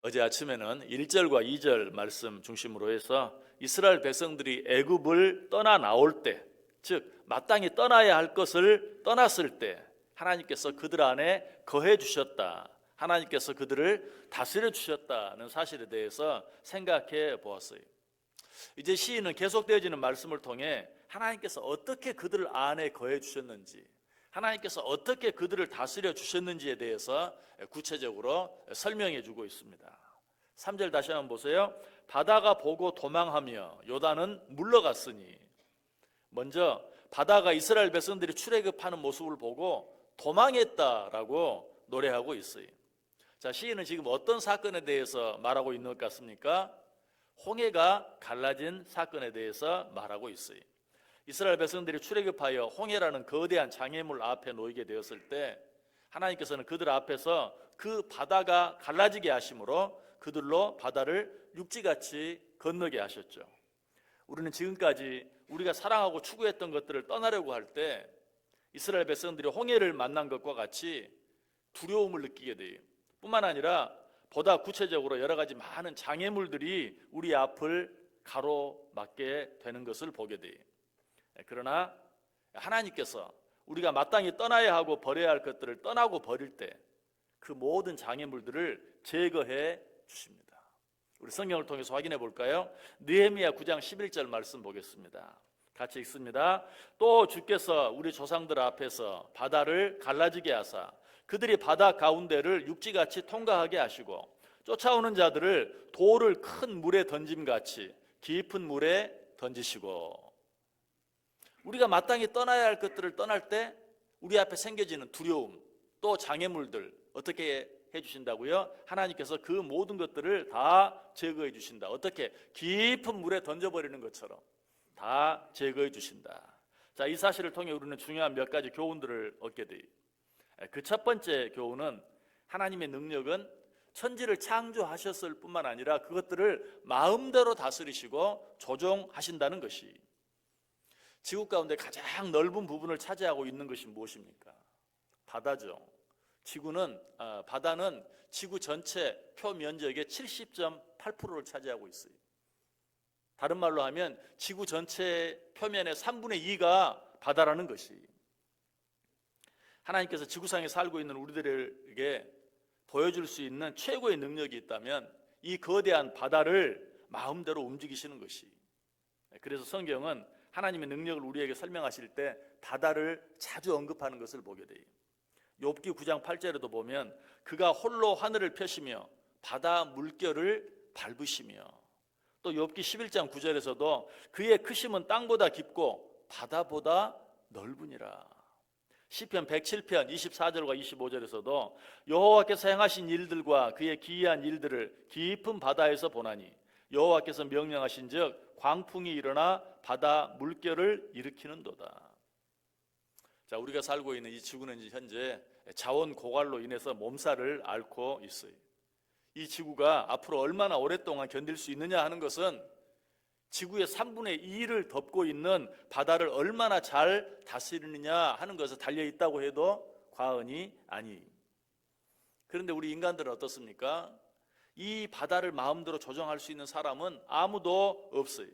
어제 아침에는 1절과 2절 말씀 중심으로 해서 이스라엘 백성들이 애굽을 떠나 나올 때, 즉 마땅히 떠나야 할 것을 떠났을 때 하나님께서 그들 안에 거해 주셨다, 하나님께서 그들을 다스려 주셨다는 사실에 대해서 생각해 보았어요. 이제 시인은 계속되어지는 말씀을 통해 하나님께서 어떻게 그들 안에 거해 주셨는지, 하나님께서 어떻게 그들을 다스려 주셨는지에 대해서 구체적으로 설명해 주고 있습니다. 3절 다시 한번 보세요. 바다가 보고 도망하며 요단은 물러갔으니. 먼저 바다가 이스라엘 백성들이 출애굽하는 모습을 보고 도망했다라고 노래하고 있어요. 자, 시인은 지금 어떤 사건에 대해서 말하고 있는 것 같습니까? 홍해가 갈라진 사건에 대해서 말하고 있어요. 이스라엘 백성들이 출애굽하여 홍해라는 거대한 장애물 앞에 놓이게 되었을 때 하나님께서는 그들 앞에서 그 바다가 갈라지게 하심으로 그들로 바다를 육지같이 건너게 하셨죠. 우리는 지금까지 우리가 사랑하고 추구했던 것들을 떠나려고 할 때 이스라엘 백성들이 홍해를 만난 것과 같이 두려움을 느끼게 돼요. 뿐만 아니라 보다 구체적으로 여러 가지 많은 장애물들이 우리 앞을 가로막게 되는 것을 보게 돼요. 그러나 하나님께서 우리가 마땅히 떠나야 하고 버려야 할 것들을 떠나고 버릴 때 그 모든 장애물들을 제거해 주십니다. 우리 성경을 통해서 확인해 볼까요? 느헤미야 9장 11절 말씀 보겠습니다. 같이 읽습니다. 또 주께서 우리 조상들 앞에서 바다를 갈라지게 하사 그들이 바다 가운데를 육지같이 통과하게 하시고 쫓아오는 자들을 돌을 큰 물에 던짐같이 깊은 물에 던지시고. 우리가 마땅히 떠나야 할 것들을 떠날 때 우리 앞에 생겨지는 두려움, 또 장애물들 어떻게 해주신다고요? 하나님께서 그 모든 것들을 다 제거해 주신다. 어떻게? 깊은 물에 던져버리는 것처럼 다 제거해 주신다. 자, 이 사실을 통해 우리는 중요한 몇 가지 교훈들을 얻게 돼요. 그 첫 번째 교훈은 하나님의 능력은 천지를 창조하셨을 뿐만 아니라 그것들을 마음대로 다스리시고 조종하신다는 것이. 지구 가운데 가장 넓은 부분을 차지하고 있는 것이 무엇입니까? 바다죠. 바다는 지구 전체 표면적의 70.8%를 차지하고 있어요. 다른 말로 하면 지구 전체 표면의 3분의 2가 바다라는 것이. 하나님께서 지구상에 살고 있는 우리들에게 보여줄 수 있는 최고의 능력이 있다면 이 거대한 바다를 마음대로 움직이시는 것이. 그래서 성경은 하나님의 능력을 우리에게 설명하실 때 바다를 자주 언급하는 것을 보게 돼요. 욥기 9장 8절에도 보면 그가 홀로 하늘을 펴시며 바다 물결을 밟으시며, 또 욥기 11장 9절에서도 그의 크심은 땅보다 깊고 바다보다 넓으니라. 시편 107편 24절과 25절에서도 여호와께서 행하신 일들과 그의 기이한 일들을 깊은 바다에서 보나니 여호와께서 명령하신즉 광풍이 일어나 바다 물결을 일으키는도다. 자, 우리가 살고 있는 이 지구는 현재 자원 고갈로 인해서 몸살을 앓고 있어요. 이 지구가 앞으로 얼마나 오랫동안 견딜 수 있느냐 하는 것은 지구의 3분의 2를 덮고 있는 바다를 얼마나 잘 다스리느냐 하는 것에 달려 있다고 해도 과언이 아니. 그런데 우리 인간들은 어떻습니까? 이 바다를 마음대로 조정할 수 있는 사람은 아무도 없어요.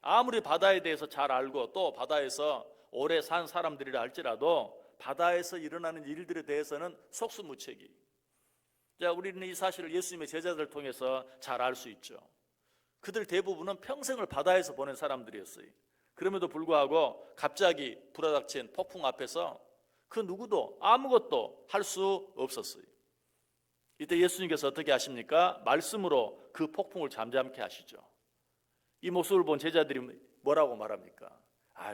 아무리 바다에 대해서 잘 알고 또 바다에서 오래 산 사람들이라 할지라도 바다에서 일어나는 일들에 대해서는 속수무책이. 자, 우리는 이 사실을 예수님의 제자들을 통해서 잘 알 수 있죠. 그들 대부분은 평생을 바다에서 보낸 사람들이었어요. 그럼에도 불구하고 갑자기 불어닥친 폭풍 앞에서 그 누구도 아무것도 할 수 없었어요. 이때 예수님께서 어떻게 하십니까? 말씀으로 그 폭풍을 잠잠케 하시죠. 이 모습을 본 제자들이 뭐라고 말합니까?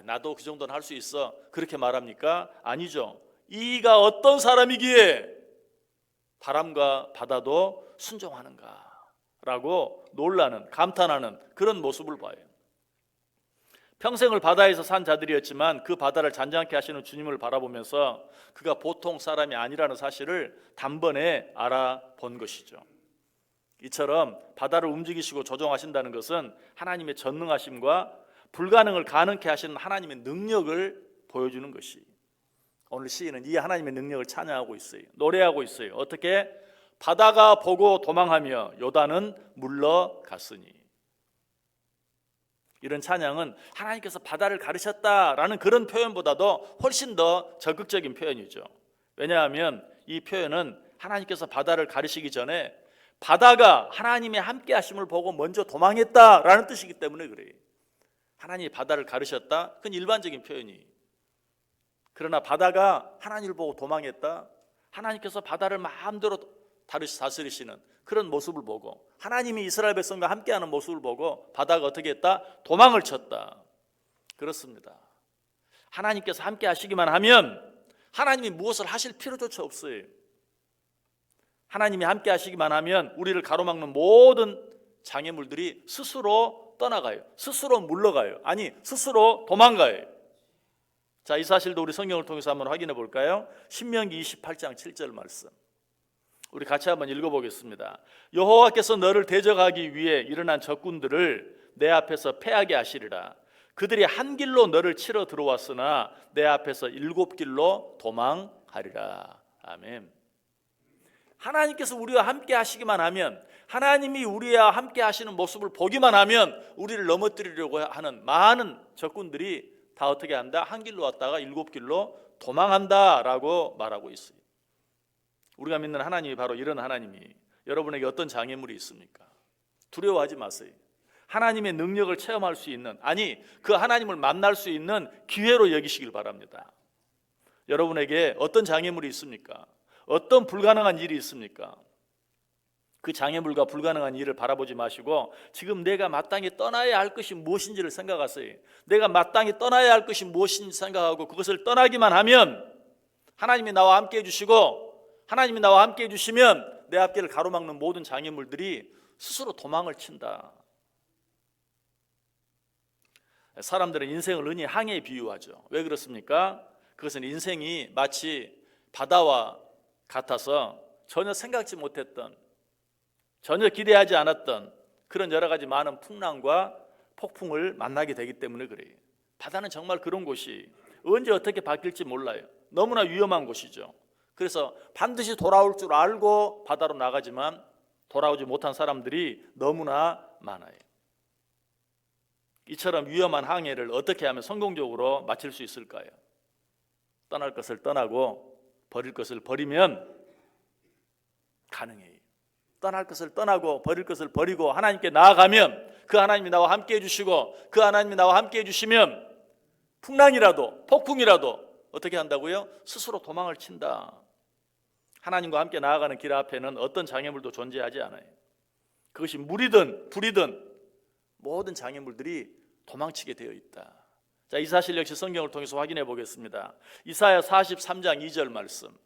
나도 그 정도는 할 수 있어, 그렇게 말합니까? 아니죠. 이가 어떤 사람이기에 바람과 바다도 순종하는가 라고 놀라는, 감탄하는 그런 모습을 봐요. 평생을 바다에서 산 자들이었지만 그 바다를 잔잔케 하시는 주님을 바라보면서 그가 보통 사람이 아니라는 사실을 단번에 알아본 것이죠. 이처럼 바다를 움직이시고 조종하신다는 것은 하나님의 전능하심과 불가능을 가능케 하시는 하나님의 능력을 보여주는 것이. 오늘 시인은 이 하나님의 능력을 찬양하고 있어요. 노래하고 있어요. 어떻게? 바다가 보고 도망하며 요단은 물러갔으니. 이런 찬양은 하나님께서 바다를 가르셨다라는 그런 표현보다도 훨씬 더 적극적인 표현이죠. 왜냐하면 이 표현은 하나님께서 바다를 가르시기 전에 바다가 하나님의 함께 하심을 보고 먼저 도망했다라는 뜻이기 때문에 그래요. 하나님이 바다를 가르셨다? 그건 일반적인 표현이. 그러나 바다가 하나님을 보고 도망했다? 하나님께서 바다를 마음대로 다스리시는 그런 모습을 보고 하나님이 이스라엘 백성과 함께하는 모습을 보고 바다가 어떻게 했다? 도망을 쳤다. 그렇습니다. 하나님께서 함께 하시기만 하면 하나님이 무엇을 하실 필요조차 없어요. 하나님이 함께 하시기만 하면 우리를 가로막는 모든 장애물들이 스스로 떠나가요. 스스로 물러가요. 아니, 스스로 도망가요. 자, 이 사실도 우리 성경을 통해서 한번 확인해 볼까요? 신명기 28장 7절 말씀. 우리 같이 한번 읽어보겠습니다. 여호와께서 너를 대적하기 위해 일어난 적군들을 내 앞에서 패하게 하시리라. 그들이 한 길로 너를 치러 들어왔으나 내 앞에서 7길로 도망하리라. 아멘. 하나님께서 우리와 함께 하시기만 하면, 하나님이 우리와 함께 하시는 모습을 보기만 하면 우리를 넘어뜨리려고 하는 많은 적군들이 다 어떻게 한다? 한 길로 왔다가 7길로 도망한다라고 말하고 있어요. 우리가 믿는 하나님이 바로 이런 하나님이. 여러분에게 어떤 장애물이 있습니까? 두려워하지 마세요. 하나님의 능력을 체험할 수 있는, 아니 그 하나님을 만날 수 있는 기회로 여기시길 바랍니다. 여러분에게 어떤 장애물이 있습니까? 어떤 불가능한 일이 있습니까? 그 장애물과 불가능한 일을 바라보지 마시고 지금 내가 마땅히 떠나야 할 것이 무엇인지를 생각하세요. 내가 마땅히 떠나야 할 것이 무엇인지 생각하고 그것을 떠나기만 하면 하나님이 나와 함께 해주시고, 하나님이 나와 함께 해주시면 내 앞길을 가로막는 모든 장애물들이 스스로 도망을 친다. 사람들은 인생을 흔히 항해에 비유하죠. 왜 그렇습니까? 그것은 인생이 마치 바다와 같아서 전혀 생각지 못했던, 전혀 기대하지 않았던 그런 여러 가지 많은 풍랑과 폭풍을 만나게 되기 때문에 그래요. 바다는 정말 그런 곳이 언제 어떻게 바뀔지 몰라요. 너무나 위험한 곳이죠. 그래서 반드시 돌아올 줄 알고 바다로 나가지만 돌아오지 못한 사람들이 너무나 많아요. 이처럼 위험한 항해를 어떻게 하면 성공적으로 마칠 수 있을까요? 떠날 것을 떠나고 버릴 것을 버리면 가능해요. 떠날 것을 떠나고 버릴 것을 버리고 하나님께 나아가면 그 하나님이 나와 함께 해주시고 그 하나님이 나와 함께 해주시면 풍랑이라도 폭풍이라도 어떻게 한다고요? 스스로 도망을 친다. 하나님과 함께 나아가는 길 앞에는 어떤 장애물도 존재하지 않아요. 그것이 물이든 불이든 모든 장애물들이 도망치게 되어 있다. 자, 이 사실 역시 성경을 통해서 확인해 보겠습니다. 이사야 43장 2절 말씀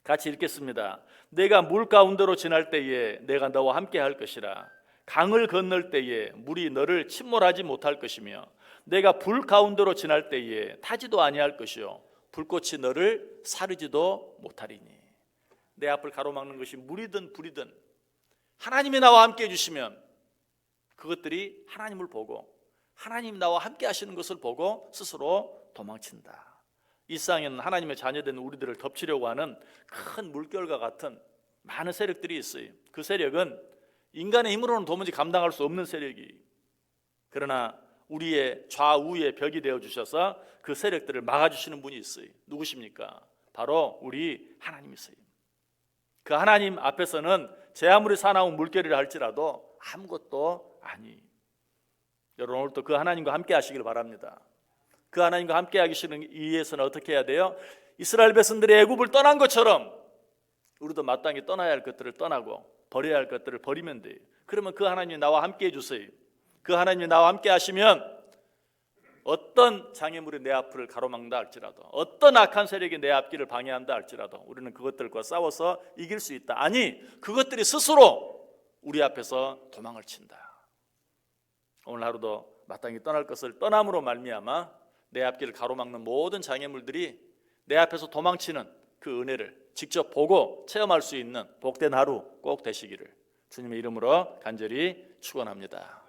같이 읽겠습니다. 내가 물 가운데로 지날 때에 내가 너와 함께 할 것이라. 강을 건널 때에 물이 너를 침몰하지 못할 것이며 내가 불 가운데로 지날 때에 타지도 아니할 것이요 불꽃이 너를 사르지도 못하리니. 내 앞을 가로막는 것이 물이든 불이든 하나님이 나와 함께 해주시면 그것들이 하나님을 보고 하나님 나와 함께 하시는 것을 보고 스스로 도망친다. 이 세상에는 하나님의 자녀된 우리들을 덮치려고 하는 큰 물결과 같은 많은 세력들이 있어요. 그 세력은 인간의 힘으로는 도무지 감당할 수 없는 세력이. 그러나 우리의 좌우의 벽이 되어주셔서 그 세력들을 막아주시는 분이 있어요. 누구십니까? 바로 우리 하나님이세요. 그 하나님 앞에서는 제 아무리 사나운 물결이라 할지라도 아무것도 아니. 여러분 오늘도 그 하나님과 함께 하시길 바랍니다. 그 하나님과 함께 하기 위해서는 어떻게 해야 돼요? 이스라엘 백성들이 애굽을 떠난 것처럼 우리도 마땅히 떠나야 할 것들을 떠나고 버려야 할 것들을 버리면 돼요. 그러면 그 하나님이 나와 함께 해주세요. 그 하나님이 나와 함께 하시면 어떤 장애물이 내 앞을 가로막는다 할지라도 어떤 악한 세력이 내 앞길을 방해한다 할지라도 우리는 그것들과 싸워서 이길 수 있다. 아니, 그것들이 스스로 우리 앞에서 도망을 친다. 오늘 하루도 마땅히 떠날 것을 떠남으로 말미암아 내 앞길을 가로막는 모든 장애물들이 내 앞에서 도망치는 그 은혜를 직접 보고 체험할 수 있는 복된 하루 꼭 되시기를 주님의 이름으로 간절히 축원합니다.